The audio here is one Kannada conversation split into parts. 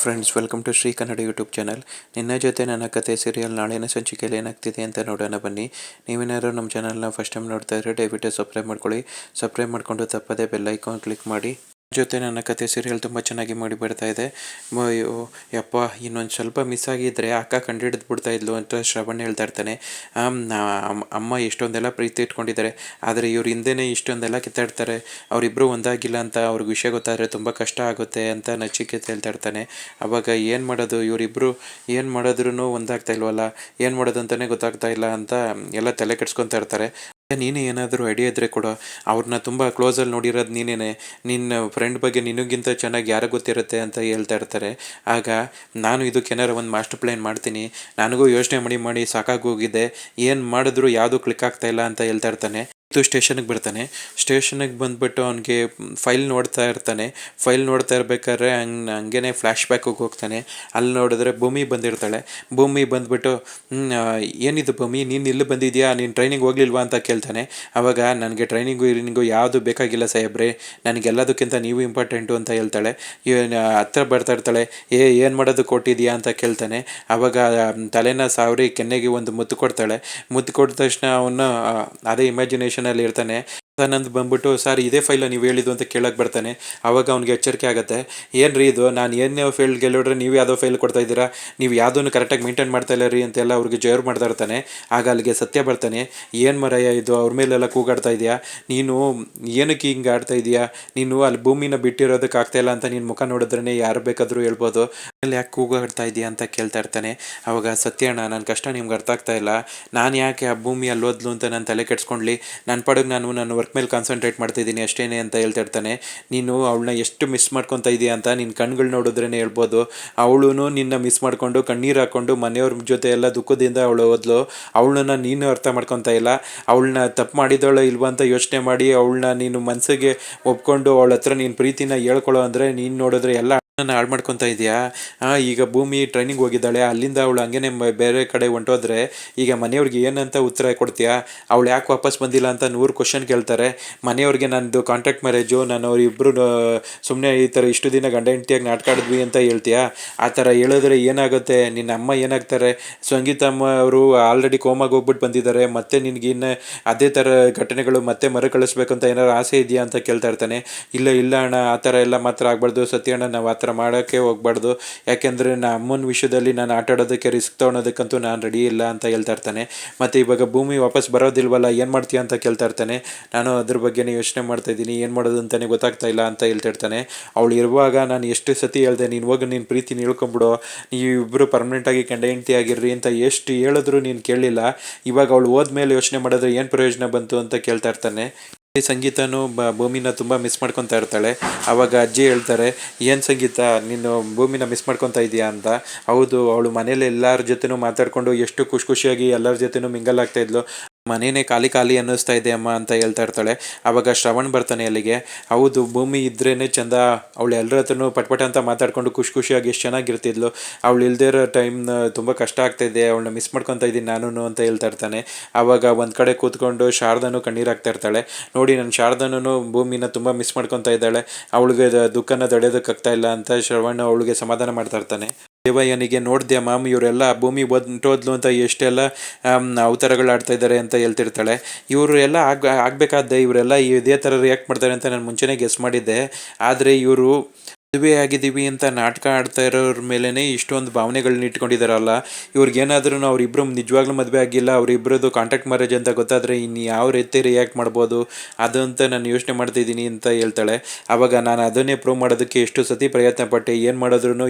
Friends, welcome to Shri Kannada YouTube channel. ನಿನ್ನ ಜೊತೆ ನನ್ನ ಕತೆ ಸೀರಿಯಲ್ ನಾಳಿನ ಸಂಚಿಕೆಯಲ್ಲಿ ಏನಾಗ್ತಿದೆ ಅಂತ ನೋಡೋಣ ಬನ್ನಿ. ನೀವೇನಾದ್ರು ನಮ್ಮ ಚಾನಲ್ನ ಫಸ್ಟ್ ಟೈಮ್ ನೋಡ್ತಾ ಇದ್ದರೆ ದಯವಿಟ್ಟು ಸಬ್ಸ್ಕ್ರೈಬ್ ಮಾಡ್ಕೊಳ್ಳಿ. ಸಬ್ಸ್ಕ್ರೈಬ್ ಮಾಡಿಕೊಂಡು ತಪ್ಪದೇ ಬೆಲ್ ಐಕಾನ್ ಕ್ಲಿಕ್ ಮಾಡಿ. ಜೊತೆ ನನ್ನ ಕತೆ ಸೀರಿಯಲ್ ತುಂಬ ಚೆನ್ನಾಗಿ ಮಾಡಿ ಬರ್ತಾ ಇದೆ. ಅಯ್ಯೋ ಯಪ್ಪ, ಇನ್ನೊಂದು ಸ್ವಲ್ಪ ಮಿಸ್ ಆಗಿದ್ದರೆ ಅಕ್ಕ ಕಂಡುಹಿಡಿದು ಬಿಡ್ತಾ ಇದ್ಲು ಅಂತ ಶ್ರವಣ್ ಹೇಳ್ತಾ ಇರ್ತಾನೆ. ಅಮ್ಮ ಎಷ್ಟೊಂದೆಲ್ಲ ಪ್ರೀತಿ ಇಟ್ಕೊಂಡಿದ್ದಾರೆ, ಆದರೆ ಇವ್ರ ಹಿಂದೆನೇ ಇಷ್ಟೊಂದೆಲ್ಲ ಕಿತ್ತಾಡ್ತಾರೆ. ಅವರಿಬ್ಬರು ಒಂದಾಗಿಲ್ಲ ಅಂತ ಅವ್ರಿಗೆ ವಿಷಯ ಗೊತ್ತಾದರೆ ತುಂಬ ಕಷ್ಟ ಆಗುತ್ತೆ ಅಂತ ನಚಿಕೇತ ಹೇಳ್ತಾ ಇರ್ತಾನೆ. ಅವಾಗ ಏನು ಮಾಡೋದು, ಇವರಿಬ್ಬರು ಏನು ಮಾಡಿದ್ರೂ ಒಂದಾಗ್ತಾ ಇಲ್ವಲ್ಲ, ಏನು ಮಾಡೋದು ಅಂತಲೇ ಗೊತ್ತಾಗ್ತಾ ಇಲ್ಲ ಅಂತ ಎಲ್ಲ ತಲೆ ಕೆಡ್ಸ್ಕೊತಾ ಇರ್ತಾರೆ. ನೀನೇ ಏನಾದರೂ ಐಡಿಯಾ ಇದ್ದರೆ ಕೊಡು, ಅವ್ರನ್ನ ತುಂಬ ಕ್ಲೋಸಲ್ಲಿ ನೋಡಿರೋದು ನೀನೇನೆ, ನಿನ್ನ ಫ್ರೆಂಡ್ ಬಗ್ಗೆ ನಿನಗಿಂತ ಚೆನ್ನಾಗಿ ಯಾರಿಗೆ ಗೊತ್ತಿರುತ್ತೆ ಅಂತ ಹೇಳ್ತಾ ಇರ್ತಾರೆ. ಆಗ ನಾನು ಇದಕ್ಕೇನಾರು ಒಂದು ಮಾಸ್ಟರ್ ಪ್ಲ್ಯಾನ್ ಮಾಡ್ತೀನಿ, ನನಗೂ ಯೋಚನೆ ಮಾಡಿ ಸಾಕಾಗೋಗಿದೆ, ಏನು ಮಾಡಿದ್ರು ಯಾವುದೂ ಕ್ಲಿಕ್ ಆಗ್ತಾ ಇಲ್ಲ ಅಂತ ಹೇಳ್ತಾ ಇರ್ತಾನೆ. ಇದು ಸ್ಟೇಷನ್ಗೆ ಬರ್ತಾನೆ. ಸ್ಟೇಷನ್ಗೆ ಬಂದುಬಿಟ್ಟು ಅವನಿಗೆ ಫೈಲ್ ನೋಡ್ತಾ ಇರ್ತಾನೆ. ಫೈಲ್ ನೋಡ್ತಾ ಇರ್ಬೇಕಾದ್ರೆ ಹಂಗೇ ಫ್ಲ್ಯಾಶ್ ಬ್ಯಾಕಿಗೆ ಹೋಗ್ತಾನೆ. ಅಲ್ಲಿ ನೋಡಿದ್ರೆ ಭೂಮಿ ಬಂದಿರ್ತಾಳೆ. ಭೂಮಿ ಬಂದುಬಿಟ್ಟು ಏನಿದು ಭೂಮಿ, ನೀನು ಇಲ್ಲಿ ಬಂದಿದ್ಯಾ, ನೀನು ಟ್ರೈನಿಂಗ್ ಹೋಗ್ಲಿಲ್ವಾ ಅಂತ ಕೇಳ್ತಾನೆ. ಆವಾಗ ನನಗೆ ಟ್ರೈನಿಂಗು ಯಾವುದು ಬೇಕಾಗಿಲ್ಲ ಸಾಹೇಬ್ರೆ, ನನಗೆಲ್ಲದಕ್ಕಿಂತ ನೀವು ಇಂಪಾರ್ಟೆಂಟು ಅಂತ ಹೇಳ್ತಾಳೆ. ಹತ್ರ ಬರ್ತಾ ಇರ್ತಾಳೆ. ಏನು ಮಾಡೋದು ಕೊಟ್ಟಿದ್ಯಾ ಅಂತ ಕೇಳ್ತಾನೆ. ಆವಾಗ ತಲೆನ ಸಾವರಿ ಕೆನ್ನೆಗೆ ಒಂದು ಮುತ್ತು ಕೊಡ್ತಾಳೆ. ಮುತ್ತು ಕೊಟ್ಟ ತಕ್ಷಣ ಅವನು ಅದೇ ಇಮ್ಯಾಜಿನೇಷನಲ್ಲಿ ಇರ್ತಾನೆ. ನಂದು ಬಂದ್ಬಿಟ್ಟು, ಸರ್ ಇದೇ ಫೈಲ ನೀವು ಹೇಳಿದ್ದು ಅಂತ ಕೇಳಕ್ಕೆ ಬರ್ತಾನೆ. ಆವಾಗ ಅವ್ನಿಗೆ ಎಚ್ಚರಿಕೆ ಆಗುತ್ತೆ. ಏನು ರೀ ಇದು, ನಾನು ಏನೇ ಫೈಲ್ ಗೆಲ್ಲೋಡ್ರೆ ನೀವು ಯಾವುದೋ ಫೈಲ್ ಕೊಡ್ತಾ ಇದ್ದೀರಾ, ನೀವು ಯಾವುದನ್ನು ಕರೆಕ್ಟಾಗಿ ಮೇಂಟೈನ್ ಮಾಡ್ತಾ ಇಲ್ಲ ರೀ ಅಂತೆಲ್ಲ ಅವ್ರಿಗೆ ಜೋರು ಮಾಡ್ತಾ ಇರ್ತಾನೆ. ಆಗ ಅಲ್ಲಿಗೆ ಸತ್ಯ ಬರ್ತಾನೆ. ಏನು ಮರಯ್ಯ ಇದು, ಅವ್ರ ಮೇಲೆಲ್ಲ ಕೂಗಾಡ್ತಾ ಇದೆಯಾ, ನೀನು ಏನಕ್ಕೆ ಹಿಂಗೆ ಆಡ್ತಾ ಇದೆಯಾ, ನೀನು ಅಲ್ಲಿ ಭೂಮಿನ ಬಿಟ್ಟಿರೋದಕ್ಕೆ ಆಗ್ತಾಯಿಲ್ಲ ಅಂತ ನಿನ್ನ ಮುಖ ನೋಡಿದ್ರೇ ಯಾರು ಬೇಕಾದರೂ ಹೇಳ್ಬೋದು, ಅಲ್ಲಿ ಯಾಕೆ ಕೂಗಾಡ್ತಾ ಇದೆಯಾ ಅಂತ ಕೇಳ್ತಾ ಇರ್ತಾನೆ. ಆವಾಗ ಸತ್ಯ ಅಣ್ಣ, ನನ್ನ ಕಷ್ಟ ನಿಮ್ಗೆ ಅರ್ಥ ಆಗ್ತಾ ಇಲ್ಲ, ನಾನು ಯಾಕೆ ಆ ಭೂಮಿ ಅಲ್ಲೋದ್ಲು ಅಂತ ನಾನು ತಲೆ ಕೆಡ್ಸ್ಕೊಂಡ್ಲಿ, ನನ್ನ ಪಾಡಿಗೆ ನನ್ನ ವರ್ಕ್ ಮೇಲೆ ಕಾನ್ಸಂಟ್ರೇಟ್ ಮಾಡ್ತಿದ್ದೀನಿ ಅಷ್ಟೇನೆ ಅಂತ ಹೇಳ್ತಾ ಇರ್ತಾನೆ. ನೀನು ಅವಳನ್ನ ಎಷ್ಟು ಮಿಸ್ ಮಾಡ್ಕೊತಾ ಇದೆಯಾ ಅಂತ ನಿನ್ನ ಕಣ್ಗಳು ನೋಡಿದ್ರೇ ಹೇಳ್ಬೋದು. ಅವಳು ನಿನ್ನ ಮಿಸ್ ಮಾಡ್ಕೊಂಡು ಕಣ್ಣೀರು ಹಾಕ್ಕೊಂಡು ಮನೆಯವ್ರ ಜೊತೆ ಎಲ್ಲ ದುಃಖದಿಂದ ಅವಳು ಹೋದ್ಲು. ಅವಳನ್ನ ನೀನು ಅರ್ಥ ಮಾಡ್ಕೊತಾ ಇಲ್ಲ, ಅವಳನ್ನ ತಪ್ಪು ಮಾಡಿದವಳು ಇಲ್ವಾ ಅಂತ ಯೋಚನೆ ಮಾಡಿ ಅವಳನ್ನ ನೀನು ಮನಸ್ಸಿಗೆ ಒಪ್ಕೊಂಡು ಅವಳ ಹತ್ರ ನೀನು ಪ್ರೀತಿನ ಹೇಳ್ಕೊಳ್ಳೋ ಅಂದರೆ ನೀನು ನೋಡಿದ್ರೆ ಎಲ್ಲ ನಾನು ಹಾಳು ಮಾಡ್ಕೊತಾ ಇದೆಯಾ. ಈಗ ಭೂಮಿ ಟ್ರೈನಿಂಗ್ ಹೋಗಿದ್ದಾಳೆ, ಅಲ್ಲಿಂದ ಅವಳು ಹಂಗೇನೆ ಬೇರೆ ಕಡೆ ಹೊಂಟೋದ್ರೆ ಈಗ ಮನೆಯವ್ರಿಗೆ ಏನಂತ ಉತ್ತರ ಕೊಡ್ತೀಯಾ, ಅವಳು ಯಾಕೆ ವಾಪಸ್ ಬಂದಿಲ್ಲ ಅಂತ 100 ಕ್ವಶನ್ ಕೇಳ್ತಾರೆ. ಮನೆಯವ್ರಿಗೆ ನಂದು ಕಾಂಟ್ರಾಕ್ಟ್ ಮ್ಯಾರೇಜು, ನಾನು ಅವರಿಬ್ಬರು ಸುಮ್ಮನೆ ಈ ಥರ ಇಷ್ಟು ದಿನ ಗಂಡ ಹೆಂಡತಿಯಾಗಿ ನಾಟಕ ಆಡಿದ್ವಿ ಅಂತ ಹೇಳ್ತೀಯಾ. ಆ ಥರ ಹೇಳಿದ್ರೆ ಏನಾಗುತ್ತೆ, ನಿನ್ನ ಅಮ್ಮ ಏನಾಗ್ತಾರೆ, ಸಂಗೀತಮ್ಮ ಅವರು ಆಲ್ರೆಡಿ ಕೋಮಾಗಿ ಹೋಗ್ಬಿಟ್ಟು ಬಂದಿದ್ದಾರೆ, ಮತ್ತೆ ನಿನಗಿನ್ನ ಅದೇ ಥರ ಘಟನೆಗಳು ಮತ್ತೆ ಮರುಕಳಿಸ್ಬೇಕಂತ ಏನಾರು ಆಸೆ ಇದೆಯಾ ಅಂತ ಕೇಳ್ತಾ ಇರ್ತಾನೆ. ಇಲ್ಲ ಅಣ್ಣ, ಆ ಥರ ಎಲ್ಲ ಮಾತ್ರ ಆಗಬಾರ್ದು ಸತ್ಯ ಅಣ್ಣ, ನಾವು ಆ ಥರ ಮಾಡೋಕ್ಕೆ ಹೋಗ್ಬಾರ್ದು, ಯಾಕೆಂದರೆ ಅಮ್ಮನ ವಿಷಯದಲ್ಲಿ ನಾನು ಆಟ ಆಡೋದಕ್ಕೆ ರಿಸ್ಕ್ ತೊಗೊಳೋದಕ್ಕಂತೂ ನಾನು ರೆಡಿ ಇಲ್ಲ ಅಂತ ಹೇಳ್ತಾ ಇರ್ತಾನೆ. ಮತ್ತು ಇವಾಗ ಭೂಮಿ ವಾಪಸ್ ಬರೋದಿಲ್ವಲ್ಲ, ಏನು ಮಾಡ್ತೀಯ ಅಂತ ಕೇಳ್ತಾ ಇರ್ತಾನೆ. ನಾನು ಅದ್ರ ಬಗ್ಗೆನೇ ಯೋಚನೆ ಮಾಡ್ತಾ ಇದ್ದೀನಿ, ಏನು ಮಾಡೋದು ಅಂತಲೇ ಗೊತ್ತಾಗ್ತಾ ಇಲ್ಲ ಅಂತ ಹೇಳ್ತಾ ಇರ್ತಾನೆ. ಅವಳು ಇರುವಾಗ ನಾನು ಎಷ್ಟು ಸತಿ ಹೇಳಿದೆ, ನೀನು ಹೋಗಿ ನಿನ್ನ ಪ್ರೀತಿನ ಇಳ್ಕೊಂಬಿಡು, ನೀವಿಬ್ಬರು ಪರ್ಮನೆಂಟಾಗಿ ಗಂಡ ಹೆಂಡತಿ ಆಗಿರ್ರಿ ಅಂತ ಎಷ್ಟು ಹೇಳಿದ್ರು ನೀನು ಕೇಳಲಿಲ್ಲ. ಇವಾಗ ಅವಳು ಹೋದ್ಮೇಲೆ ಯೋಚನೆ ಮಾಡಿದ್ರೆ ಏನು ಪ್ರಯೋಜನ ಬಂತು ಅಂತ ಕೇಳ್ತಾ ಇರ್ತಾನೆ. ಸಂಗೀತನೂ ಭೂಮಿನ ತುಂಬ ಮಿಸ್ ಮಾಡ್ಕೊತಾ ಇರ್ತಾಳೆ. ಆವಾಗ ಅಜ್ಜಿ ಹೇಳ್ತಾರೆ, ಏನು ಸಂಗೀತ ನೀನು ಭೂಮಿನ ಮಿಸ್ ಮಾಡ್ಕೊತಾ ಇದೆಯಾ ಅಂತ. ಹೌದು, ಅವಳು ಮನೇಲಿ ಎಲ್ಲರ ಜೊತೆನೂ ಮಾತಾಡಿಕೊಂಡು ಎಷ್ಟು ಖುಷಿಯಾಗಿ ಎಲ್ಲರ ಜೊತೆನೂ ಮಿಂಗಲ್ ಆಗ್ತಾ ಇದ್ಲು, ಮನೇನೇ ಖಾಲಿ ಅನ್ನಿಸ್ತಾ ಇದೆ ಅಮ್ಮ ಅಂತ ಹೇಳ್ತಾ ಇರ್ತಾಳೆ. ಆವಾಗ ಶ್ರವಣ್ ಬರ್ತಾನೆ ಅಲ್ಲಿಗೆ. ಹೌದು, ಭೂಮಿ ಇದ್ರೇ ಚಂದ, ಅವಳು ಎಲ್ಲರ ಹತ್ರನೂ ಪಟ್ಪಟ ಅಂತ ಮಾತಾಡ್ಕೊಂಡು ಖುಷಿಯಾಗಿ ಎಷ್ಟು ಚೆನ್ನಾಗಿರ್ತಿದ್ಲು, ಅವಳು ಇಲ್ಲದೇ ಇರೋ ಟೈಮ್ ತುಂಬ ಕಷ್ಟ ಆಗ್ತಾಯಿದೆ, ಅವಳನ್ನ ಮಿಸ್ ಮಾಡ್ಕೊತಾ ಇದ್ದೀನಿ ನಾನು ಅಂತ ಹೇಳ್ತಾ ಇರ್ತಾನೆ. ಆವಾಗ ಒಂದು ಕಡೆ ಕೂತ್ಕೊಂಡು ಶಾರದನೂ ಕಣ್ಣೀರು ಹಾಕ್ತಾ ಇರ್ತಾಳೆ. ನೋಡಿ, ನನ್ನ ಶಾರದನೂ ಭೂಮಿನ ತುಂಬ ಮಿಸ್ ಮಾಡ್ಕೊತಾ ಇದ್ದಾಳೆ, ಅವಳಿಗೆ ದುಃಖನ ತಡೆಯೋದಕ್ಕಾಗ್ತಾ ಇಲ್ಲ ಅಂತ ಶ್ರವಣ್ ಅವಳಿಗೆ ಸಮಾಧಾನ ಮಾಡ್ತಾ ಇರ್ತಾನೆ. ದೇವಯ್ಯನಿಗೆ ನೋಡಿದೆ ಮ್ಯಾಮ್, ಇವರೆಲ್ಲ ಭೂಮಿ ಹೊಂಟೋದ್ಲು ಅಂತ ಎಷ್ಟೆಲ್ಲ ಅವತಾರಗಳು ಆಡ್ತಾ ಇದ್ದಾರೆ ಅಂತ ಹೇಳ್ತಿರ್ತಾಳೆ. ಇವರು ಎಲ್ಲ ಆಗಬೇಕಾದ್ದೆ, ಇವರೆಲ್ಲ ಇದೇ ಥರ ರಿಯಾಕ್ಟ್ ಮಾಡ್ತಾರೆ ಅಂತ ನಾನು ಮುಂಚೆನೇ ಗೆಸ್ ಮಾಡಿದ್ದೆ, ಆದರೆ ಇವರು ಮದುವೆ ಆಗಿದ್ದೀವಿ ಅಂತ ನಾಟಕ ಆಡ್ತಾ ಇರೋರ ಮೇಲೇ ಇಷ್ಟೊಂದು ಭಾವನೆಗಳನ್ನ ಇಟ್ಕೊಂಡಿದ್ದಾರಲ್ಲ, ಇವ್ರಿಗೇನಾದ್ರೂ ಅವರಿಬ್ಬರು ನಿಜವಾಗ್ಲೂ ಮದುವೆ ಆಗಿಲ್ಲ, ಅವರಿಬ್ಬರದು ಕಾಂಟ್ರಾಕ್ಟ್ ಮ್ಯಾರೇಜ್ ಅಂತ ಗೊತ್ತಾದರೆ ಇನ್ನು ಯಾವ ರೀತಿ ರಿಯಾಕ್ಟ್ ಮಾಡ್ಬೋದು ಅದು ಅಂತ ನಾನು ಯೋಚನೆ ಮಾಡ್ತಿದ್ದೀನಿ ಅಂತ ಹೇಳ್ತಾಳೆ. ಆವಾಗ ನಾನು ಅದನ್ನೇ ಪ್ರೂವ್ ಮಾಡೋದಕ್ಕೆ ಎಷ್ಟು ಸತಿ ಪ್ರಯತ್ನ ಪಟ್ಟೆ, ಏನು ಮಾಡಿದ್ರು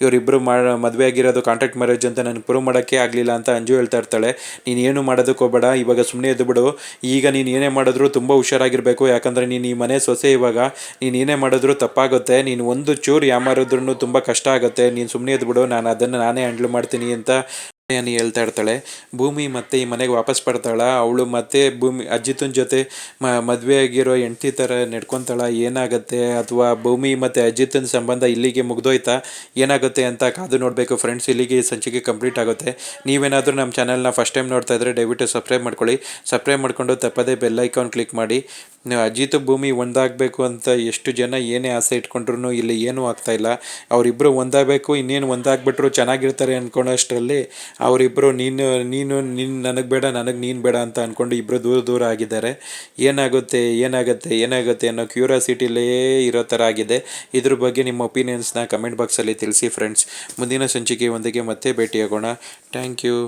ಇವರಿಬ್ಬರು ಮದುವೆ ಆಗಿರೋದು ಕಾಂಟ್ರಾಕ್ಟ್ ಮ್ಯಾರೇಜ್ ಅಂತ ನನಗೆ ಪ್ರೂವ್ ಮಾಡೋಕ್ಕೆ ಆಗಲಿಲ್ಲ ಅಂತ ಅಂಜು ಹೇಳ್ತಾ ಇರ್ತಾಳೆ. ನೀನು ಏನು ಮಾಡೋದಕ್ಕೆ ಹೋಗಬೇಡ, ಇವಾಗ ಸುಮ್ಮನೆ ಎದ್ದು ಬಿಡು, ಈಗ ನೀನು ಏನೇ ಮಾಡಿದ್ರು ತುಂಬ ಹುಷಾರಾಗಿರಬೇಕು, ಯಾಕಂದರೆ ನೀನು ಈ ಮನೆ ಸೊಸೆ, ಇವಾಗ ನೀನು ಏನೇ ಮಾಡಿದ್ರು ತಪ್ಪಾಗುತ್ತೆ, ನೀನು ಒಂದು ಚೂರು ಯಾಮಾರಿದ್ರೂ ತುಂಬ ಕಷ್ಟ ಆಗುತ್ತೆ, ನೀನು ಸುಮ್ಮನೆ ಎದ್ಬಿಡು, ನಾನು ಅದನ್ನು ನಾನೇ ಹ್ಯಾಂಡಲ್ ಮಾಡ್ತೀನಿ ಅಂತ ಅನಿ ಹೇಳ್ತಾ ಇರ್ತಾಳೆ. ಭೂಮಿ ಮತ್ತೆ ಈ ಮನೆಗೆ ವಾಪಸ್ ಬರ್ತಾಳ, ಅವಳು ಮತ್ತೆ ಭೂಮಿ ಅಜಿತನ ಜೊತೆ ಮದುವೆ ಆಗಿರೋ ಹೆಂಡತಿ ಥರ ನಡ್ಕೊತಾಳ, ಏನಾಗುತ್ತೆ, ಅಥವಾ ಭೂಮಿ ಮತ್ತು ಅಜಿತನ ಸಂಬಂಧ ಇಲ್ಲಿಗೆ ಮುಗ್ದೋಯ್ತಾ, ಏನಾಗುತ್ತೆ ಅಂತ ಕಾದು ನೋಡಬೇಕು ಫ್ರೆಂಡ್ಸ್. ಇಲ್ಲಿಗೆ ಸಂಚಿಕೆ ಕಂಪ್ಲೀಟ್ ಆಗುತ್ತೆ. ನೀವೇನಾದರೂ ನಮ್ಮ ಚಾನಲ್ನ ಫಸ್ಟ್ ಟೈಮ್ ನೋಡ್ತಾ ಇದ್ದರೆ ದಯವಿಟ್ಟು ಸಬ್ಸ್ಕ್ರೈಬ್ ಮಾಡ್ಕೊಳ್ಳಿ. ಸಬ್ಸ್ಕ್ರೈಬ್ ಮಾಡ್ಕೊಂಡು ತಪ್ಪದೇ ಬೆಲ್ ಐಕಾನ್ ಕ್ಲಿಕ್ ಮಾಡಿ. ಅಜಿತ್ ಭೂಮಿ ಒಂದಾಗಬೇಕು ಅಂತ ಎಷ್ಟು ಜನ ಏನೇ ಆಸೆ ಇಟ್ಕೊಂಡ್ರು ಇಲ್ಲಿ ಏನೂ ಆಗ್ತಾಯಿಲ್ಲ. ಅವರಿಬ್ಬರು ಒಂದಾಗಬೇಕು, ಇನ್ನೇನು ಒಂದಾಗ್ಬಿಟ್ರು ಚೆನ್ನಾಗಿರ್ತಾರೆ ಅಂದ್ಕೊಳೋಷ್ಟರಲ್ಲಿ ಅವರಿಬ್ಬರು ನೀನು ನನಗೆ ಬೇಡ, ನನಗೆ ನೀನು ಬೇಡ ಅಂತ ಅಂದ್ಕೊಂಡು ಇಬ್ಬರು ದೂರ ದೂರ ಆಗಿದ್ದಾರೆ. ಏನಾಗುತ್ತೆ ಅನ್ನೋ ಕ್ಯೂರಿಯಾಸಿಟಿಲೇ ಇರೋ ಥರ ಆಗಿದೆ. ಇದ್ರ ಬಗ್ಗೆ ನಿಮ್ಮ ಒಪಿನಿಯನ್ಸ್ನ ಕಮೆಂಟ್ ಬಾಕ್ಸಲ್ಲಿ ತಿಳಿಸಿ ಫ್ರೆಂಡ್ಸ್. ಮುಂದಿನ ಸಂಚಿಕೆಯೊಂದಿಗೆ ಮತ್ತೆ ಭೇಟಿಯಾಗೋಣ. Thank you.